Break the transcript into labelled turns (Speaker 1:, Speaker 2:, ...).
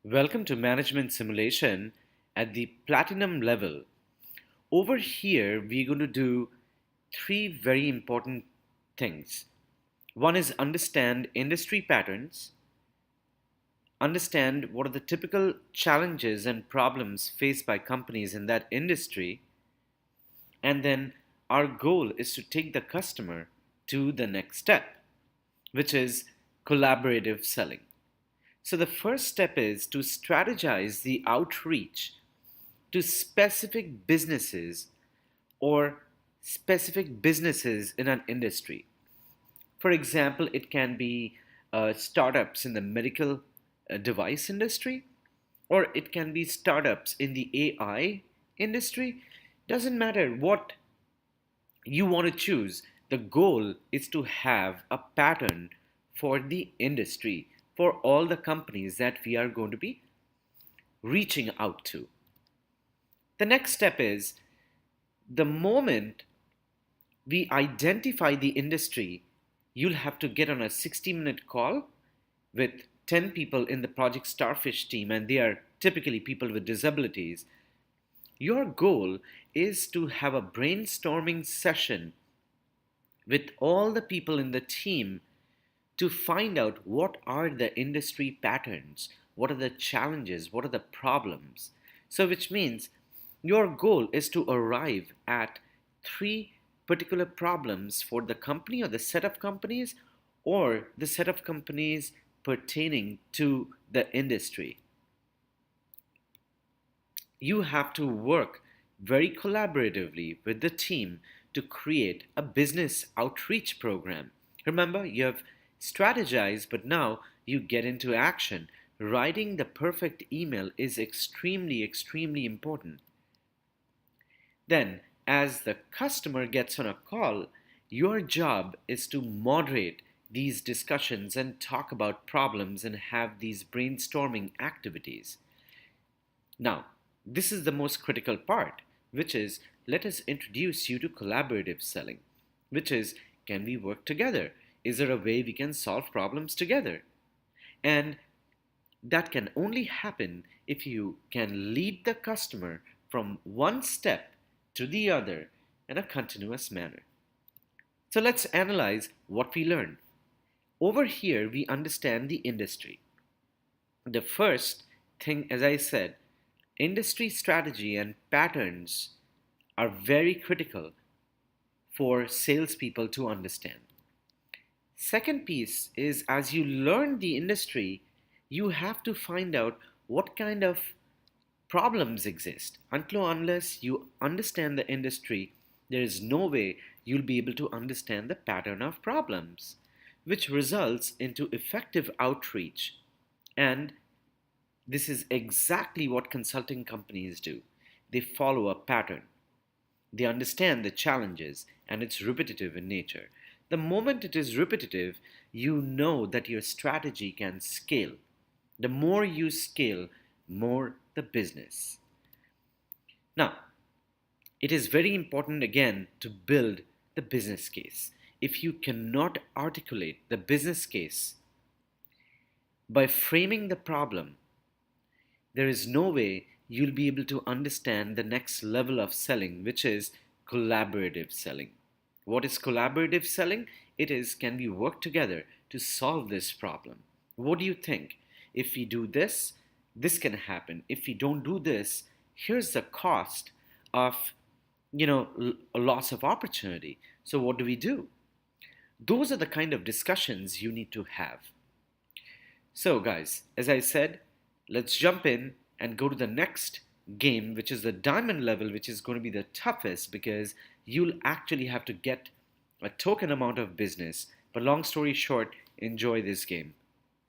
Speaker 1: Welcome to Management Simulation at the Platinum level. Over here, we're going to do three very important things. One is understand industry patterns, understand what are the typical challenges and problems faced by companies in that industry, and then our goal is to take the customer to the next step, which is collaborative selling. So the first step is to strategize the outreach to specific businesses or specific businesses in an industry. For example, it can be startups in the medical device industry, or it can be startups in the AI industry. Doesn't matter what you want to choose. The goal is to have a pattern for the industry, for all the companies that we are going to be reaching out to. The next step is the moment we identify the industry, you'll have to get on a 60-minute call with 10 people in the ProjectStarfish team, and they are typically people with disabilities. Your goal is to have a brainstorming session with all the people in the team to find out what are the industry patterns, what are the challenges, what are the problems. So, which means your goal is to arrive at three particular problems for the company or the set of companies or the set of companies pertaining to the industry. You have to work very collaboratively with the team to create a business outreach program. Remember, you have strategized, but now you get into action. Writing the perfect email is extremely, extremely important. Then, as the customer gets on a call, your job is to moderate these discussions and talk about problems and have these brainstorming activities. Now, this is the most critical part, which is let us introduce you to collaborative selling, which is can we work together? Is there a way we can solve problems together? And that can only happen if you can lead the customer from one step to the other in a continuous manner. So let's analyze what we learned. Over here, we understand the industry. The first thing, as I said, industry strategy and patterns are very critical for salespeople to understand. Second piece is as you learn the industry, you have to find out what kind of problems exist. Unless you understand the industry, there is no way you'll be able to understand the pattern of problems, which results into effective outreach. And this is exactly what consulting companies do. They follow a pattern. They understand the challenges, and it's repetitive in nature. The moment it is repetitive, you know that your strategy can scale. The more you scale, more the business. Now, it is very important again to build the business case. If you cannot articulate the business case by framing the problem, there is no way you'll be able to understand the next level of selling, which is collaborative selling. What is collaborative selling? It is can we work together to solve this problem? What do you think? If we do this, this can happen. If we don't do this, here's the cost of a loss of opportunity. So what do we do? Those are the kind of discussions you need to have. So guys, as I said, let's jump in and go to the next game, which is the diamond level, which is going to be the toughest because you'll actually have to get a token amount of business. But long story short, enjoy this game.